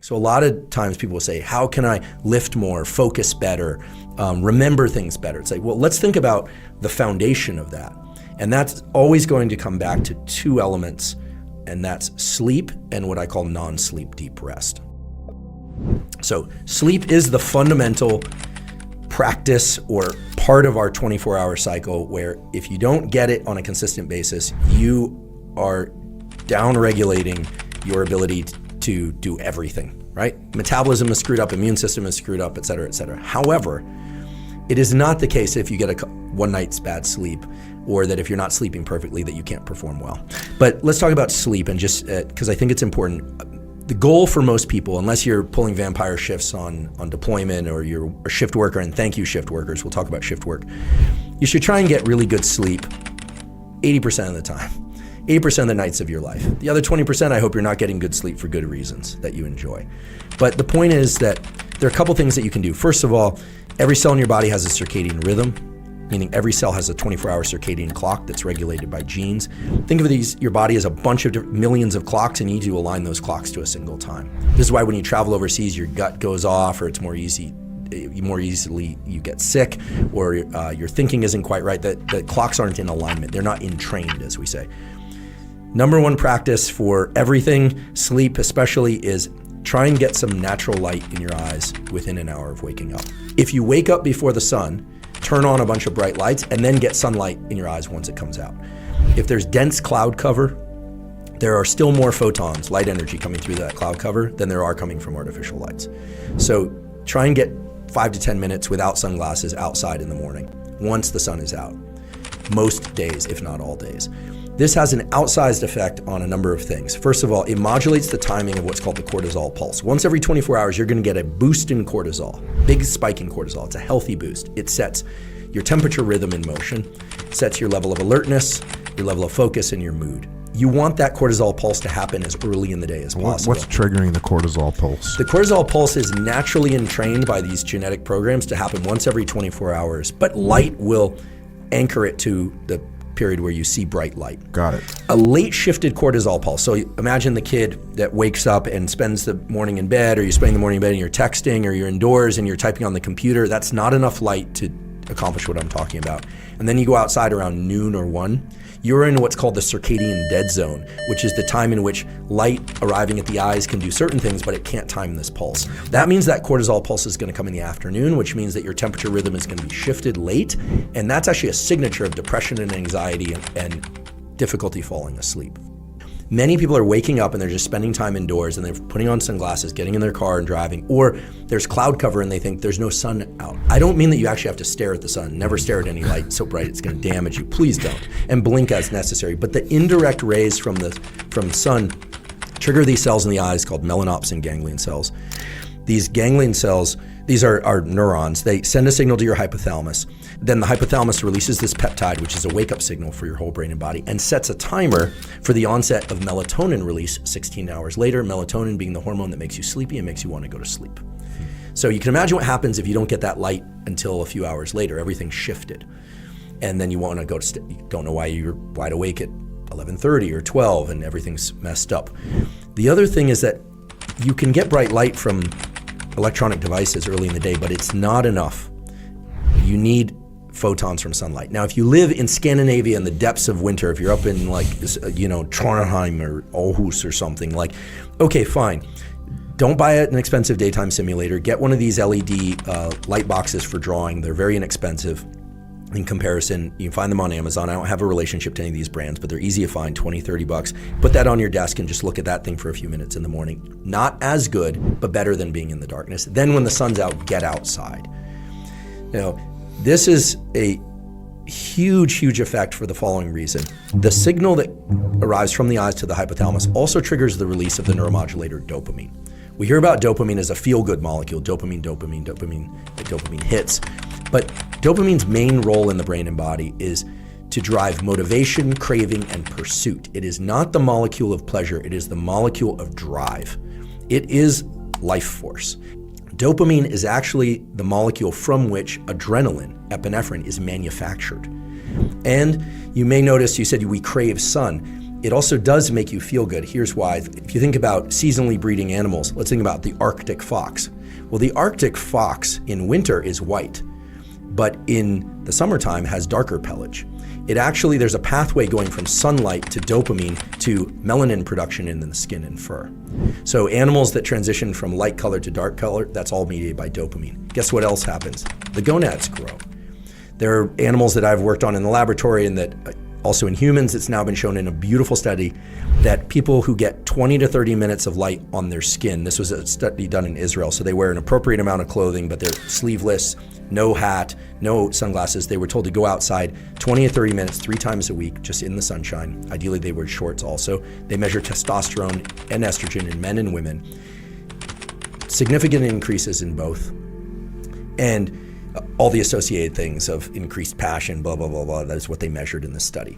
So a lot of times people will say, how can I lift more, focus better, remember things better? It's like, well, let's think about the foundation of that. And that's always going to come back to two elements, and that's sleep and what I call non-sleep deep rest. So sleep is the fundamental practice or part of our 24-hour cycle where if you don't get it on a consistent basis, you are down-regulating your ability to do everything, right? Metabolism is screwed up, immune system is screwed up, et cetera, et cetera. However, it is not the case if you get one night's bad sleep or that if you're not sleeping perfectly that you can't perform well. But let's talk about sleep, and just because I think it's important. The goal for most people, unless you're pulling vampire shifts on deployment or you're a shift worker, and thank you shift workers, we'll talk about shift work, you should try and get really good sleep 80% of the time, 80% of the nights of your life. The other 20%, I hope you're not getting good sleep for good reasons that you enjoy. But the point is that there are a couple things that you can do. First of all, every cell in your body has a circadian rhythm, meaning every cell has a 24-hour circadian clock that's regulated by genes. Think of your body as a bunch of millions of clocks, and you need to align those clocks to a single time. This is why when you travel overseas, your gut goes off, or it's more easily you get sick, or your thinking isn't quite right. The clocks aren't in alignment. They're not entrained, as we say. Number one practice for everything, sleep especially, is try and get some natural light in your eyes within an hour of waking up. If you wake up before the sun, turn on a bunch of bright lights and then get sunlight in your eyes once it comes out. If there's dense cloud cover, there are still more photons, light energy coming through that cloud cover than there are coming from artificial lights. So try and get 5 to 10 minutes without sunglasses outside in the morning once the sun is out. Most days, if not all days. This has an outsized effect on a number of things. First of all, it modulates the timing of what's called the cortisol pulse. Once every 24 hours, you're gonna get a boost in cortisol, big spike in cortisol. It's a healthy boost. It sets your temperature rhythm in motion, sets your level of alertness, your level of focus, and your mood. You want that cortisol pulse to happen as early in the day as possible. What's triggering the cortisol pulse? The cortisol pulse is naturally entrained by these genetic programs to happen once every 24 hours, but light will anchor it to the period where you see bright light. Got it. A late shifted cortisol pulse. So imagine the kid that wakes up and spends the morning in bed, or you're spending the morning in bed and you're texting, or you're indoors and you're typing on the computer. That's not enough light to accomplish what I'm talking about. And then you go outside around noon or 1. You're in what's called the circadian dead zone, which is the time in which light arriving at the eyes can do certain things, but it can't time this pulse. That means that cortisol pulse is going to come in the afternoon, which means that your temperature rhythm is going to be shifted late, and that's actually a signature of depression and anxiety and difficulty falling asleep. Many people are waking up and they're just spending time indoors, and they're putting on sunglasses, getting in their car and driving, or there's cloud cover and they think there's no sun out. I don't mean that you actually have to stare at the sun. Never stare at any light so bright it's going to damage you. Please don't. And blink as necessary. But the indirect rays from the sun trigger these cells in the eyes called melanopsin ganglion cells. These ganglion cells, these are neurons. They send a signal to your hypothalamus. Then the hypothalamus releases this peptide, which is a wake-up signal for your whole brain and body, and sets a timer for the onset of melatonin release 16 hours later, melatonin being the hormone that makes you sleepy and makes you want to go to sleep. So you can imagine what happens if you don't get that light until a few hours later. Everything's shifted. And then you want to go to you don't know why you're wide awake at 11:30 or 12 and everything's messed up. The other thing is that you can get bright light from electronic devices early in the day, but it's not enough. You need photons from sunlight. Now, if you live in Scandinavia in the depths of winter, if you're up in Trondheim or Aarhus or something, okay, fine. Don't buy an expensive daytime simulator. Get one of these LED light boxes for drawing. They're very inexpensive in comparison. You can find them on Amazon. I don't have a relationship to any of these brands, but they're easy to find, $20, $30. Put that on your desk and just look at that thing for a few minutes in the morning. Not as good, but better than being in the darkness. Then when the sun's out, get outside. This is a huge effect for the following reason. The signal that arrives from the eyes to the hypothalamus also triggers the release of the neuromodulator dopamine. We hear about dopamine as a feel-good molecule, dopamine hits. But dopamine's main role in the brain and body is to drive motivation, craving, and pursuit. It is not the molecule of pleasure, it is the molecule of drive. It is life force. Dopamine is actually the molecule from which adrenaline, epinephrine, is manufactured. And you may notice, you said we crave sun. it also does make you feel good. Here's why. If you think about seasonally breeding animals, let's think about the Arctic fox. Well, the Arctic fox in winter is white, but in the summertime has darker pelage. There's a pathway going from sunlight to dopamine to melanin production in the skin and fur. So animals that transition from light color to dark color, that's all mediated by dopamine. Guess what else happens? The gonads grow. There are animals that I've worked on in the laboratory and that also in humans, it's now been shown in a beautiful study that people who get 20 to 30 minutes of light on their skin, this was a study done in Israel, so they wear an appropriate amount of clothing, but they're sleeveless, no hat, no sunglasses. They were told to go outside 20 to 30 minutes, 3 times a week, just in the sunshine. Ideally, they wear shorts also. They measure testosterone and estrogen in men and women. Significant increases in both. And all the associated things of increased passion, blah, blah, blah, blah. That is what they measured in this study.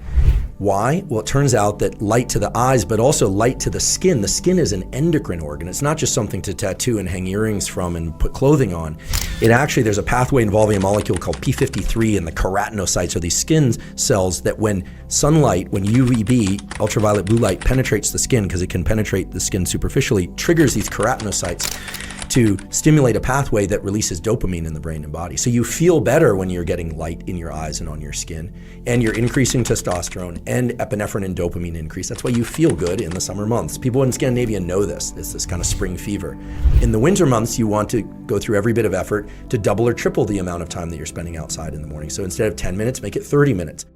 Why? Well, it turns out that light to the eyes, but also light to the skin. The skin is an endocrine organ. It's not just something to tattoo and hang earrings from and put clothing on. There's a pathway involving a molecule called P53 in the keratinocytes, or these skin cells that when sunlight, when UVB, ultraviolet blue light, penetrates the skin, because it can penetrate the skin superficially, triggers these keratinocytes to stimulate a pathway that releases dopamine in the brain and body. So you feel better when you're getting light in your eyes and on your skin, and you're increasing testosterone and epinephrine and dopamine increase. That's why you feel good in the summer months. People in Scandinavia know this. It's this kind of spring fever. In the winter months, you want to go through every bit of effort to double or triple the amount of time that you're spending outside in the morning. So instead of 10 minutes, make it 30 minutes.